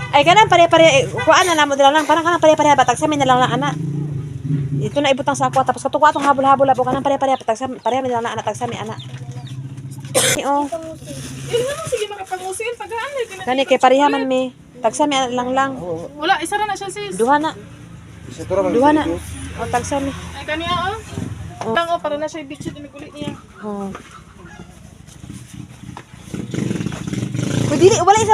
[SPEAKER 1] Ay kanang pare-pare kuan na namo dala lang parang kanang pare-pare batag sa min na lang ana. Ito na ibutang sa ako tapos katuko atong habol-habol po kanang pare-pare batag sa pareha min na lang ana tag sa mi ana. Oh,
[SPEAKER 3] Sige makapangusin paghaan na
[SPEAKER 1] kani kay pareha man mi tag sa mi ana lang.
[SPEAKER 3] Wala isa ra na siya sis.
[SPEAKER 1] Duha na.
[SPEAKER 2] Isa to ra
[SPEAKER 1] Duha na. O tag sa mi.
[SPEAKER 3] Ay kaniya oh. Lang oh para na siya bitchit ni kulit niya.
[SPEAKER 1] Oh. Pwede wala isa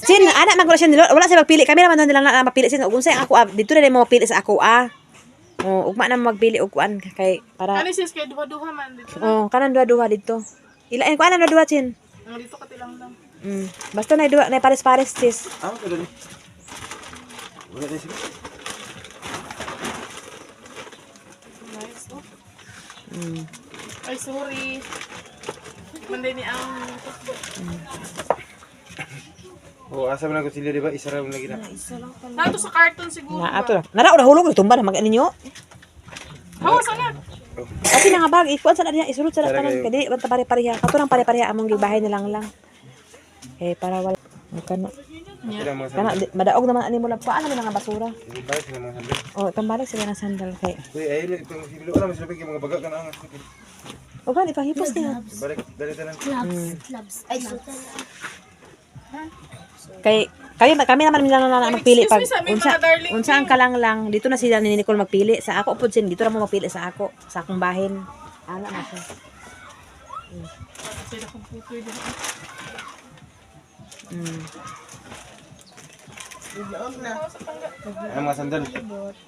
[SPEAKER 1] Sin, ana magula siya nila. Wala siya magpili. Kami naman nila na mapili sin. Ug unsay ako dito na mo mapili sa ako Oh, ugma na magpili og kuan kay para
[SPEAKER 3] Ani sis kay duha-duha man dito.
[SPEAKER 1] oh, kanan duha-duha dito. Ila ko ana duha sin.
[SPEAKER 3] Ang dito katilang lang.
[SPEAKER 1] Basta na duha na pares-pares sis.
[SPEAKER 2] Ah, kada ni. Wala na sige.
[SPEAKER 3] Nice oh. Ay sorry. Manday ni ang
[SPEAKER 2] Oh, asa man ako sila di ba? Isa ra man lagi na.
[SPEAKER 3] nato sa carton siguro.
[SPEAKER 1] Na ato. Nara ora hulog tumba na mag ninyo.
[SPEAKER 3] Hawa sana.
[SPEAKER 1] Kasi nga bag ikuan sa diha isulod sa tanan kay di banta pare-pareha. Kato nang pare-pareha among gibahay na lang. Eh para wala kano.
[SPEAKER 2] Sila mga
[SPEAKER 1] Kana
[SPEAKER 2] sandal.
[SPEAKER 1] madaog naman ani mo lang paano man nga basura.
[SPEAKER 2] Ibalik sila mga sandal.
[SPEAKER 1] Oh, pambalik sila ng sandal kay.
[SPEAKER 2] Uy, ayun, ito yung silo. Alam mo, sila mga baga ka na ang
[SPEAKER 1] O gani pahipos niya.
[SPEAKER 2] Balik, dali tanan.
[SPEAKER 4] Ay, sutan.
[SPEAKER 1] Kay kami naman nila na magpili pag
[SPEAKER 3] excuse me sa amin,
[SPEAKER 1] unsa
[SPEAKER 3] mga darling
[SPEAKER 1] unsa ang kalang lang dito na sila ni Nicole magpili sa ako pud sin dito ra mo magpili sa ako sa akong bahin. Ana na siya.
[SPEAKER 3] Sila computer din.
[SPEAKER 2] Ano mga sandal?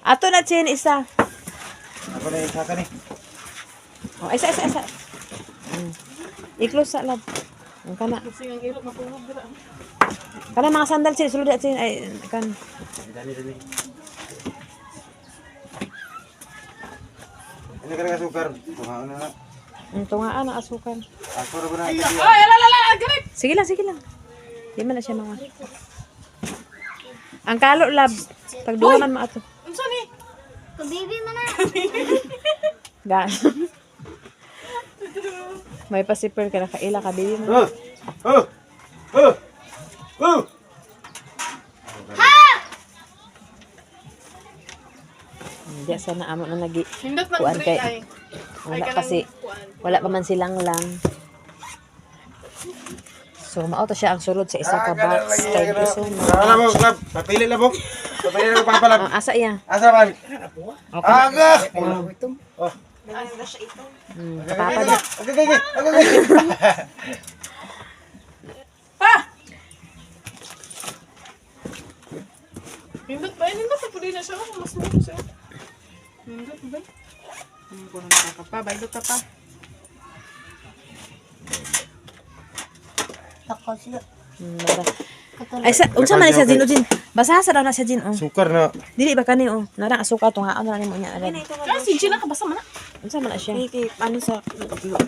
[SPEAKER 1] Ato na chin isa.
[SPEAKER 2] Ako na yung saka ni.
[SPEAKER 1] Oh, isa. I-close sa lab. Ang kana.
[SPEAKER 3] Kasi ang hirap matulog dira.
[SPEAKER 1] Kana mga sandal chin sulod at chin ay kan.
[SPEAKER 2] Dali. Ano ka nga sukar? Tuhaan na na.
[SPEAKER 1] Tungaan ang asukan.
[SPEAKER 2] Ako na ba na?
[SPEAKER 3] Ay, ala, ganit.
[SPEAKER 1] Sige lang. Di man na siya mga. Ang kalo lab. Pagduhanan mo ato.
[SPEAKER 3] Unsa ni?
[SPEAKER 4] Kabibi man na.
[SPEAKER 1] Gaan. May pasipir ka na kaila ka baby mo. Hindi sana amo na nagi.
[SPEAKER 3] Hindot man
[SPEAKER 1] Kuan
[SPEAKER 3] diri
[SPEAKER 1] kay-
[SPEAKER 3] ay.
[SPEAKER 1] Wala kasi wala pa man silang lang. So mao to siya ang sulod sa isa ka box. Thank you so much.
[SPEAKER 2] Alam mo, club. Papili na mo. Papili na mo papalab.
[SPEAKER 1] Asa iya?
[SPEAKER 2] Asa man? Aga!
[SPEAKER 1] Kapapa na.
[SPEAKER 2] Okay.
[SPEAKER 3] Hindot sa puli na siya. Mas mo siya. Hindot ba? Ko na nakakapa, baydot ka pa.
[SPEAKER 4] Ako sila.
[SPEAKER 1] Ay sa unsa man siya din Jin? Basaha sa daw na siya Jin oh.
[SPEAKER 2] Sukar na.
[SPEAKER 1] Dili ba kani oh. Narang asuka tungaon na nimo niya agad.
[SPEAKER 3] Kasi Gina ka basa man na.
[SPEAKER 1] Unsa man na siya?
[SPEAKER 5] Ano sa...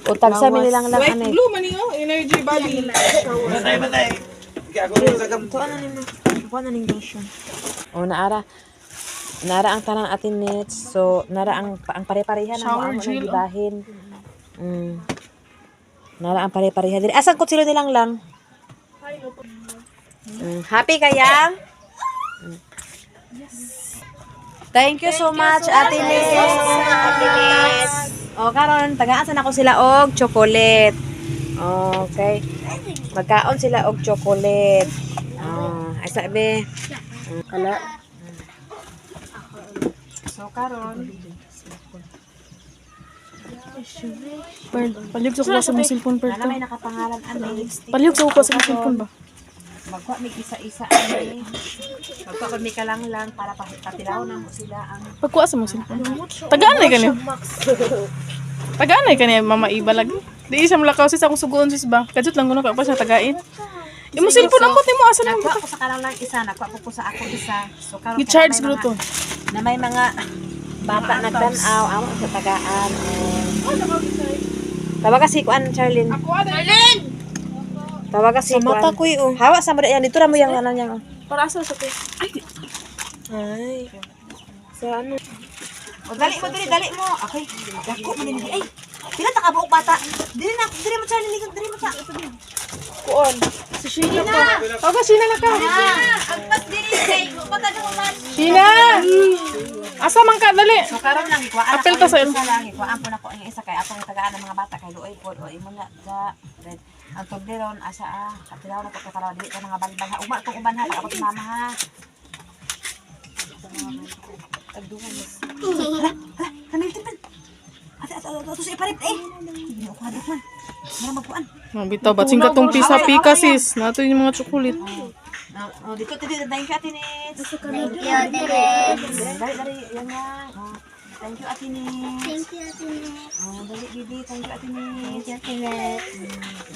[SPEAKER 1] Utag sa nilang lang
[SPEAKER 3] Like
[SPEAKER 1] anay.
[SPEAKER 3] blue man yung energy body.
[SPEAKER 2] Batay. Kaya ako rin sa gam.
[SPEAKER 5] Kuha na ning lotion.
[SPEAKER 1] Oh naara ang tanang atin nits. So nara ang pare-pareha na
[SPEAKER 3] Shower
[SPEAKER 1] mo amo
[SPEAKER 3] gel,
[SPEAKER 1] nang gibahin. Nara ang pare-pareha diri. Asan ko sila nilang lang? Happy kaya? Thank you so much, Ate Nits. O, karon tagaan sa nako sila og chocolate. Okay. Magkaon sila og chocolate. Ay sabi. Ala. So, karon.
[SPEAKER 3] Palihog sa kuha sa mong cellphone per
[SPEAKER 1] Nana may nakapangalan ani.
[SPEAKER 3] Palihog sa kuha sa mong cellphone ba?
[SPEAKER 1] Magkuha may isa-isa ani. Magkuha may kalang para patilaw na mo sila ang
[SPEAKER 3] Pagkuha sa mong cellphone. Tagaan na kani. Tagaan na kani mama iba lagi. Di siya mulakaw sis akong suguon sis ba. Kadjut lang kuno ka pa siya tagain. Imo cellphone ang mo asa lang.
[SPEAKER 1] Nakuha ko sa kalang isa, nakuha ko sa ako isa. So karon
[SPEAKER 3] Gi-charge gro to.
[SPEAKER 1] na may mga bata nagtanaw, amo sa tagaan. Tawag kasi kuan Charlene. Tawag kasi kuan. Sa mata ko oh. Hawa sa mo yan dito ra mo yang ano yang.
[SPEAKER 3] Para asa sa to.
[SPEAKER 5] Ay. Sa ano?
[SPEAKER 1] O dali mo. Okay. Dako man ni ay. Pila ta ka buok bata. Dili mo Charlene, dili mo sa.
[SPEAKER 3] Kuon. Si Sheena pa. Oga Sheena na ka.
[SPEAKER 5] Agpas diri kay pagkada mo man.
[SPEAKER 3] Sheena. Asa man ka dali.
[SPEAKER 1] So karon lang ikuan
[SPEAKER 3] Apel ta sa ilo.
[SPEAKER 1] Ikuan po na ko ang isa kay atong tagaan ng mga bata kay luoy pod o imo na sa red. Ang tugderon asa katilaw na ko karaw dili ka nga balbal ha. Ugma tong uban ha ako mama ha. Kanil tipan. Ato sa iparit eh. Hindi ako hadok man. Mara magkuan.
[SPEAKER 3] Bitaw ba sing katong pisa-pika sis. Nato yung mga chocolate.
[SPEAKER 1] Dito thank you Ate Nits.
[SPEAKER 4] Thank you, Derek.
[SPEAKER 1] Dari yan nga. Thank you Ate Nits.
[SPEAKER 4] Thank you, Ate.
[SPEAKER 1] Dali bibi, thank you Ate Nits.
[SPEAKER 4] Thank you, Ate.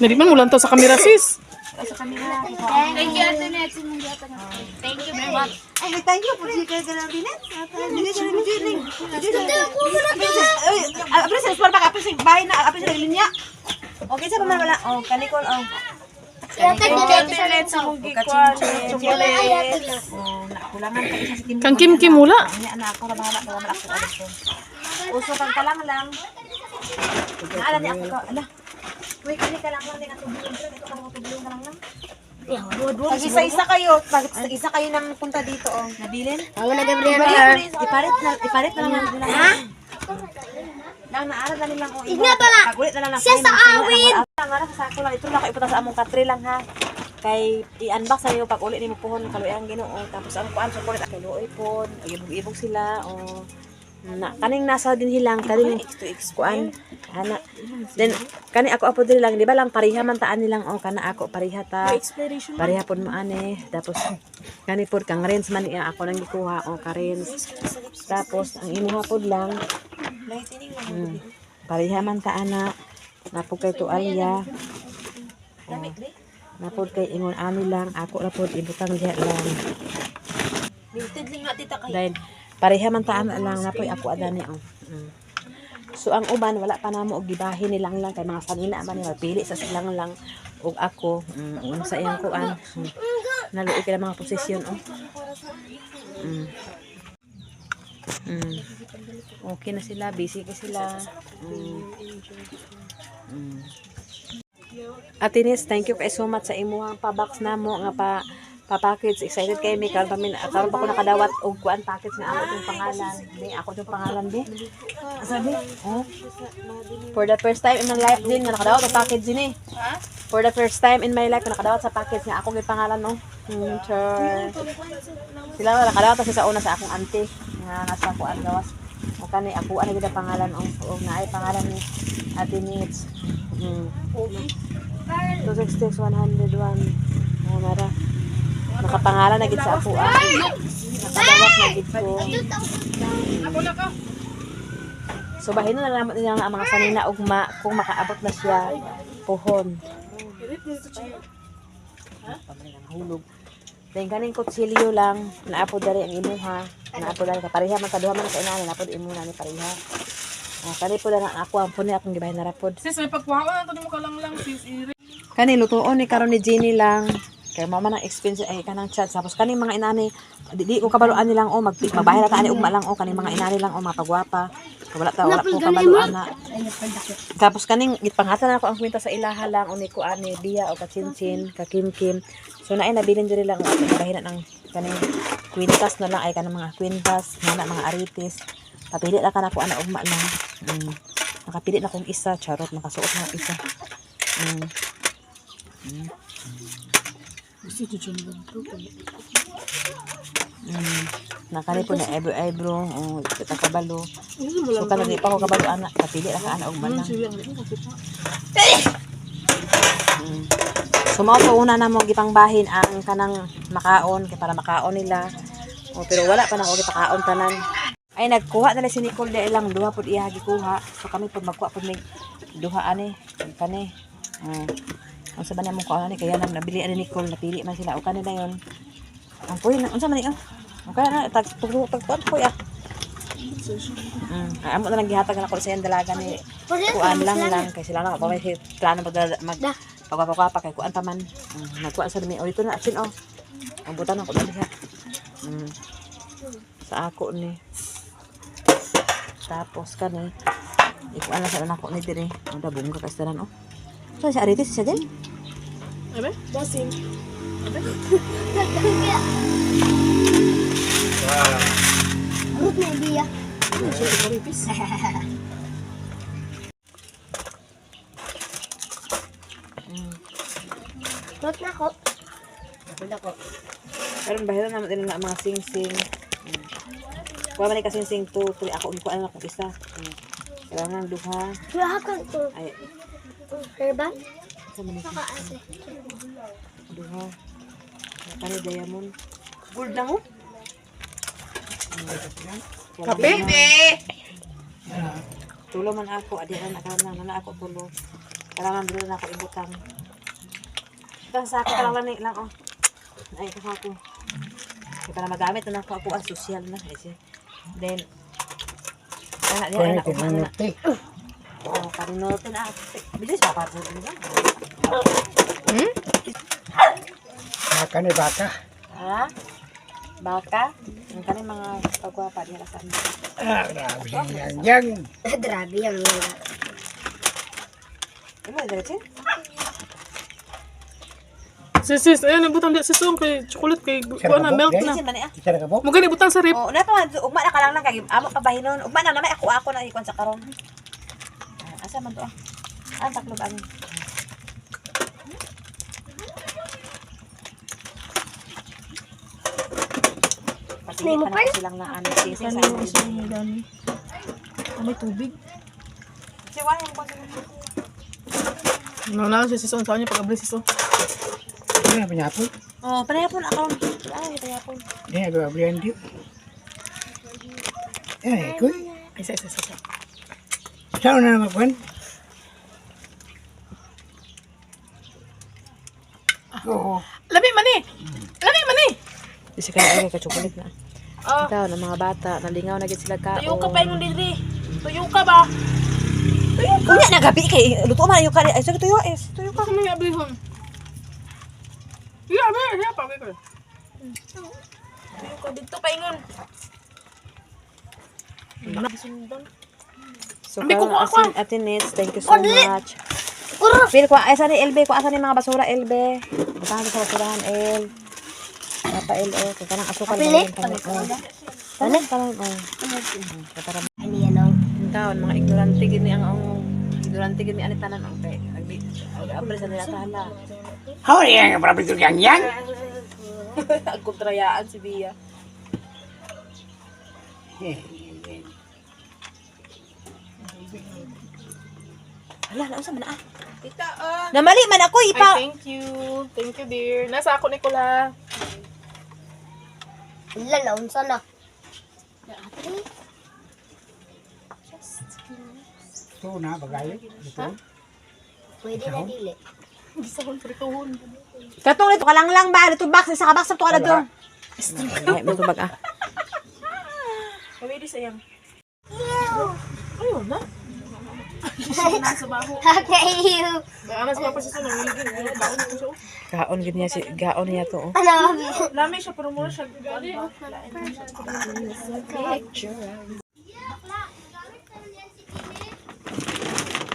[SPEAKER 3] Nari man mulan to sa camera sis.
[SPEAKER 1] Sa kamera.
[SPEAKER 4] Thank you, Ate. Thank you very much.
[SPEAKER 1] Ay, thank you po si Kaya Ganang Binet. Dili ka rin dili. Apres sa sport baka apres bahay na apres sa linya. Okay sa man wala. Oh, kanikol oh.
[SPEAKER 4] Ate,
[SPEAKER 5] Chocolate sa mong gikuan.
[SPEAKER 1] Chocolate. Oh, nakulangan ka isa sa timbo.
[SPEAKER 3] Kang kim mula.
[SPEAKER 1] Anya na ako na bahala para wala ko dito. Uso kang kalang lang. Naala ni ako ka. Ala. Uy, kani ka lang din ato bilong. Ito ka mo bilong ka lang.
[SPEAKER 5] Pag isa-isa kayo, pag isa kayo nang punta dito, oh.
[SPEAKER 1] Nabilin?
[SPEAKER 5] Ako na Gabriela.
[SPEAKER 1] Ipalit na lang nila. Ha? Nang naaral na nilang
[SPEAKER 5] Igna pala.
[SPEAKER 1] Pagulit na lang ng
[SPEAKER 5] Siya sa awit.
[SPEAKER 1] Ang ara sa sako lang ito lang ipunta sa among katri lang ha. Kay i-unbox sa iyo pag uli nimo puhon kaluyan Ginoo tapos ang kuan sa kulit kay luoy pod ibog sila o na kaning nasa din hilang kaning kuan ana then kani ako apo diri lang di ba lang pareha man taan nilang o kana ako pareha ta pareha pod mo ani tapos kani pod kang rinse man iya ako nang gikuha o ka rinse tapos ang imuha pod lang pareha man ta ana napod kay tualya napod kay ingon ani lang ako ra pod ibutang diha lang dahil pareha man taan lang napoy ako adani oh. So ang uban wala pa namo og gibahin nilang lang kay mga sanina man ni mapili sa silang lang og ako sa iyang kuan naluoy kay mga posisyon oh. Okay na sila, busy ka sila. Atinis, thank you kay so much sa imuhang pa-box namo nga pa-package. Excited kay mi karon pa ko nakadawat og kuan package nga ako yung pangalan. Di ako yung pangalan di. Sabi, oh. For the first time in my life din nga nakadawat sa package din eh. For the first time in my life nakadawat sa package nga ako yung pangalan no. Sure. Sila nakadawat sa una sa akong auntie nga nasa kuan gawas. O kani ako ano gid pangalan o naay pangalan ni Ate Nits. 266 101. Oh nara. Nakapangalan na gid sa ako nakadawat na gid ko. So bahin na naman nila ang mga sanina ugma kung makaabot na siya puhon. Hulog. Then kaning kutsilyo lang naapo dari ang imuha, naapo dari pareha man kaduha man sa inani naapo imuha ni pareha. Kani po na ako ang puni akong gibahin na rapod.
[SPEAKER 3] Sis, may pagkuha na ito mo ka lang sis.
[SPEAKER 1] Kani lutuon ni karon ni Jenny lang. Kay mama nang expensive ay kanang chat tapos kaning mga inani di ko kabaluan nilang magbahay ta ani ugma lang kaning mga inani lang mapagwapa. Wala po kabaluan na. Tapos kaning gitpanghatan ako ang kwenta sa ilaha lang uni ko ani biya o ka chinchin, ka kimkim. So naay nabilin diri lang ang bahina ng kaning kwintas na lang ay kanang mga kwintas, mga aritis. Napili lang ka na ko ana ugma lang. Nakapili na kong isa, charot, nakasuot na isa. Nakani po na eyebrow, kita kabalo. So kana di pa ko kabalo ana, napili lang ka ana ugma lang. So mao po una na mo gipangbahin ang kanang makaon kay para makaon nila. Pero wala pa na ko gipakaon tanan. Ay nagkuha na si Nicole dahil lang duha pud iya gikuha. So kami pud magkuha pud mig duha ani kani. Ang saban na mo ko ani kaya nabili ani Nicole napili man sila o kanila yon. Ang puy unsa man ni okay na tagtugot ko ya. Amo na lang gihatag na ko sa iyang dalaga ni kuan lang kay sila na pa may plano pagpapakapa kay kuan pa man. Nagkuha sa dumi o dito na asin ang butan ako na diha. Sa ako ni tapos kani ikuan na sa anak ko ni dire ang dabong ka kastaran so si aritis siya din
[SPEAKER 3] Abe? Bossing. Abe?
[SPEAKER 5] Rut na biya. Rut na ko.
[SPEAKER 1] Karon bahira naman din na mga sing-sing. Kuha man ni kasing-sing to, ako kuha na akong isa. Kailangan duha.
[SPEAKER 5] Duha ka to.
[SPEAKER 1] Ay,
[SPEAKER 5] Herban?
[SPEAKER 1] sa manis.
[SPEAKER 5] Kaase.
[SPEAKER 1] Duha. Kani diamond. Gold lang oh.
[SPEAKER 3] Kape?
[SPEAKER 1] Tulo man ako, adi na ako tulo. Kailangan dito na ako ibutang. Ito sa akin kailangan lang oh. Ay, ito ako. Para magamit na ako ang social na. Then, anak na. Oh, karinote na. Bilis pa po.
[SPEAKER 2] Baka ni baka.
[SPEAKER 1] Ha? Baka? Ang kani mga pagwapa nila sa amin.
[SPEAKER 2] Grabe yan.
[SPEAKER 5] Grabe yan.
[SPEAKER 1] Ano, diretsin?
[SPEAKER 3] Sis, ayun, ibutang di sis oh, kay chocolate, kay kuha na, melt na.
[SPEAKER 1] Kasi man eh.
[SPEAKER 2] Isa ka po?
[SPEAKER 3] Mo gani ibutang sa rip.
[SPEAKER 1] Oh, na pa ugma na kalang lang kay amo pa bahinon. Ugma na namay ako na ikon sa karon. Asa man to ah? Ah, taklob ani. Pasili pa na silang na ano sisi sa inyo.
[SPEAKER 3] May tubig.
[SPEAKER 1] Si Wani mo sa
[SPEAKER 3] Nauna si sis oh, saan niya pag-abli sis oh.
[SPEAKER 2] Ano na panyapon?
[SPEAKER 1] Oh, panayapon account. Ay, panayapon.
[SPEAKER 2] Hindi, nag-ablihan di. Eh, kuy.
[SPEAKER 3] Isa.
[SPEAKER 2] Saan na naman kuwan? Oo.
[SPEAKER 3] Lami man eh.
[SPEAKER 1] Kasi kaya ay ka chocolate na.
[SPEAKER 3] Oh,
[SPEAKER 1] Ikaw na mga bata, nalingaw na gid sila ka.
[SPEAKER 3] tuyo ka pa yung diri. Tuyo ka ba?
[SPEAKER 1] Kunya na gabi kay luto man yung kari. Ay, sige tuyo is. Tuyo ka.
[SPEAKER 3] Kasi may ablihon. Yeah, pa ko. Tuyo ka dito paingon.
[SPEAKER 1] So,
[SPEAKER 3] Ambi, kukuha ko.
[SPEAKER 1] Ate Nits, thank you so much. Phil, kuha, ay, saan ni LB? Kuha saan ni mga basura, LB? Butahan sa basurahan, L. Papa, L, O. Kaya kanang asukal. Pili? Ano? Kanang, o.
[SPEAKER 5] Ano yan ang?
[SPEAKER 1] Taon, mga ignorante, gini ignorante, gini anitanan, ang kay. Agabri sa nila tala.
[SPEAKER 2] How are you? Para pito yan yan?
[SPEAKER 1] Ang kontrayaan si Bia. Hala, naunsa man na ah.
[SPEAKER 3] Tita,
[SPEAKER 1] Namali man ako, ipa.
[SPEAKER 3] Ay, thank you. Thank you, dear. Nasa ako, Nicola.
[SPEAKER 5] Lalaon sana.
[SPEAKER 2] Ito na, bagayo. Ito.
[SPEAKER 5] Pwede na dili.
[SPEAKER 1] Katong nito, kalang ba? Ito box, isa ka box, ito ka na doon. Ay, may tubag ah.
[SPEAKER 3] Pwede sayang. Ayun na. Nasa baho.
[SPEAKER 5] Kakayo.
[SPEAKER 3] Anas pa siya sa nangigin. Baon ko siya.
[SPEAKER 1] Gaon niya to. Oh.
[SPEAKER 5] Ano?
[SPEAKER 3] Lami siya, pero mura siya.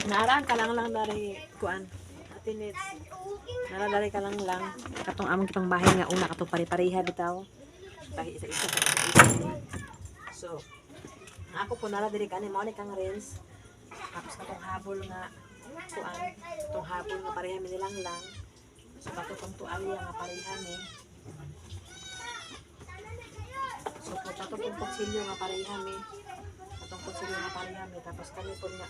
[SPEAKER 1] Naaraan ka lang dari kuan. Ate Nits. Naaraan dari ka lang. Katong among kitong bahay nga una katong pare-pareha bitaw. Tahi isa-isa ka. So, ang ako po nara diri kani mao ni kang rinse. Tapos katong habol nga kuan, katong habol nga pareha mi nilang lang. So katong tualya nga pareha mi. So katong kutsilyo nga pareha mi. Katong kutsilyo nga pareha mi tapos kami po nga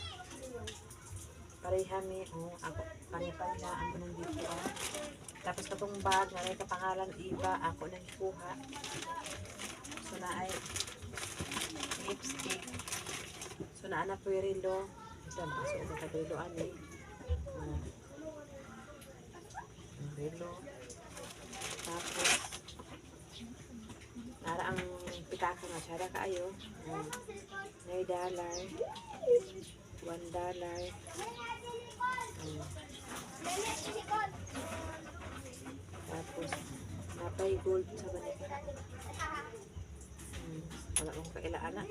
[SPEAKER 1] pareha mi, oh, ako pareha ang nang dito. Tapos katong bag nga may kapangalan iba, ako nang kuha. So na ay lipstick. So na ana po rilo. Ito baso ko ka rilo ani. Rilo. Tapos nara ang pitaka nga tsara kaayo. $9. $1. Tapos napay gold sa balik. Wala akong kailaan na.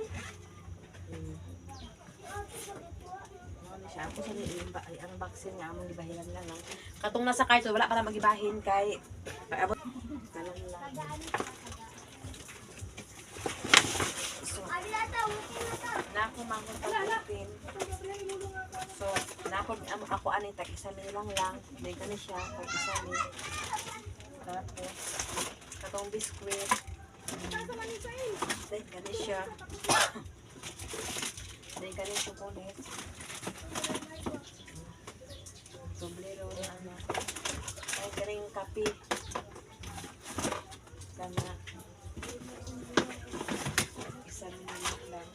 [SPEAKER 1] Siya ako sa niimba ay ang vaccine nga among gibahilan lang. No? Katong nasa karto wala para magibahin kay paabot kalang lang. So, nako mangon pagpin. So, nako ako ani tag isa mi lang. Dai kani siya pag isa mi. Tapos katong biskwit. Dai kani siya. Dai kani chocolate. Sombrero na ano. Ay galing kape. Kana. Isang minute lang.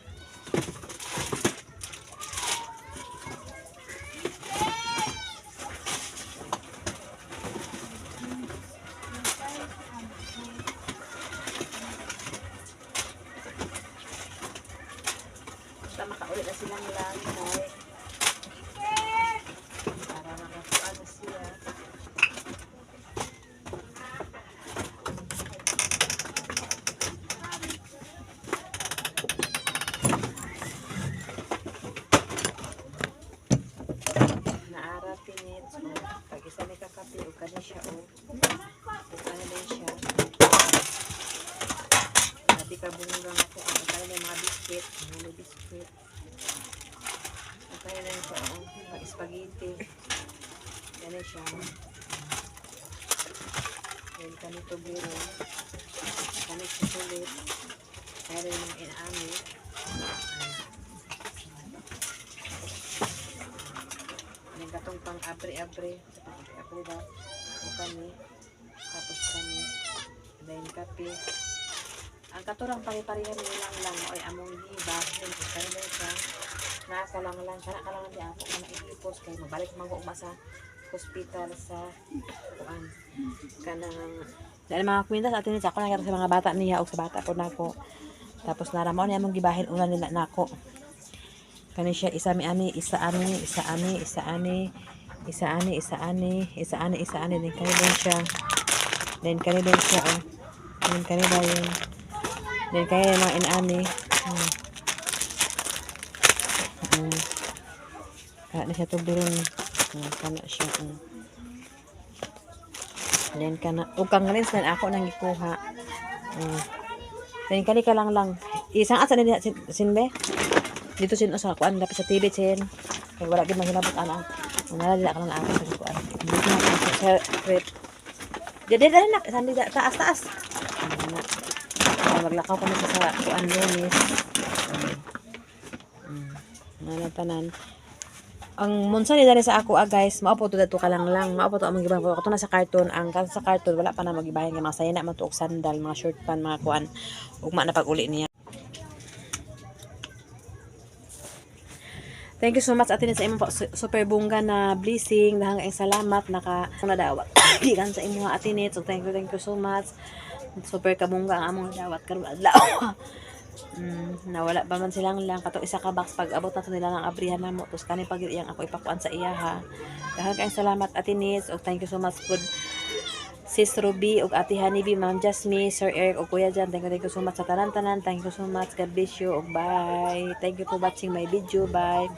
[SPEAKER 1] Basta makaulit na silang langay. Para makakuha na siya. May biskuit. Kaya na siya, spaghetti. Yan siya. Yan kanito biro. Kanito sulit. Kaya rin mga inaami. Yan katong pang abre-abre. Abre daw. Kami. Tapos kami. Dahil kape. Ang katurang pari-parihan lang oy among giba. Yan kaya na siya. Nakakalang kana di ako na maipos kay mabalik man ko sa hospital sa kuan kanang dahil mga kwintas atin sa ako nakita sa mga bata niya o sa bata po nako. Tapos naramon niya mong gibahin ulan nila nako. Kani siya isa ani din siya. Then kani din siya oh. Then kani dayon. Then kaya mga inani. Kaya na siya tubirin. Kana siya. Then kana. O kang rin na ako nang ikuha. Then kani ka lang. Isang asa na sinbe? Dito sin usa kuan dapat sa TV sin. Kay wala gyud maghilabot ana. Nala dila ka lang ako sa kuan. Dito na sa trip. Jadi na sandi taas. Maglakaw kami sa kuan Lunis. Tanan. Ang munsa ni dali sa ako guys, mao po to dato ka lang. Mao po to among gibang ko na sa carton. Ang sa carton wala pa na magibayan kay mga sayana man to og sandal, mga short pan, mga kuan. Ugma na pag-uli niya. Thank you so much atin sa imong super bungga na blessing. Dahang ang salamat naka nadawat. Gikan sa imong atin so thank you so much. Super kabungga ang among dawat karon adlaw. Nawala pa man silang lang katong isa ka box pag abot na to nila ng abrihan na mo tos kani pag iyang ako ipakuan sa iya ha. Dahil kay salamat Atinis og thank you so much good Sis Ruby og Ate Honeybee, Ma'am Jasmine, Sir Eric og Kuya Jan. Thank you so much sa tanan-tanan. Thank you so much. God bless you og bye. Thank you for watching my video. Bye.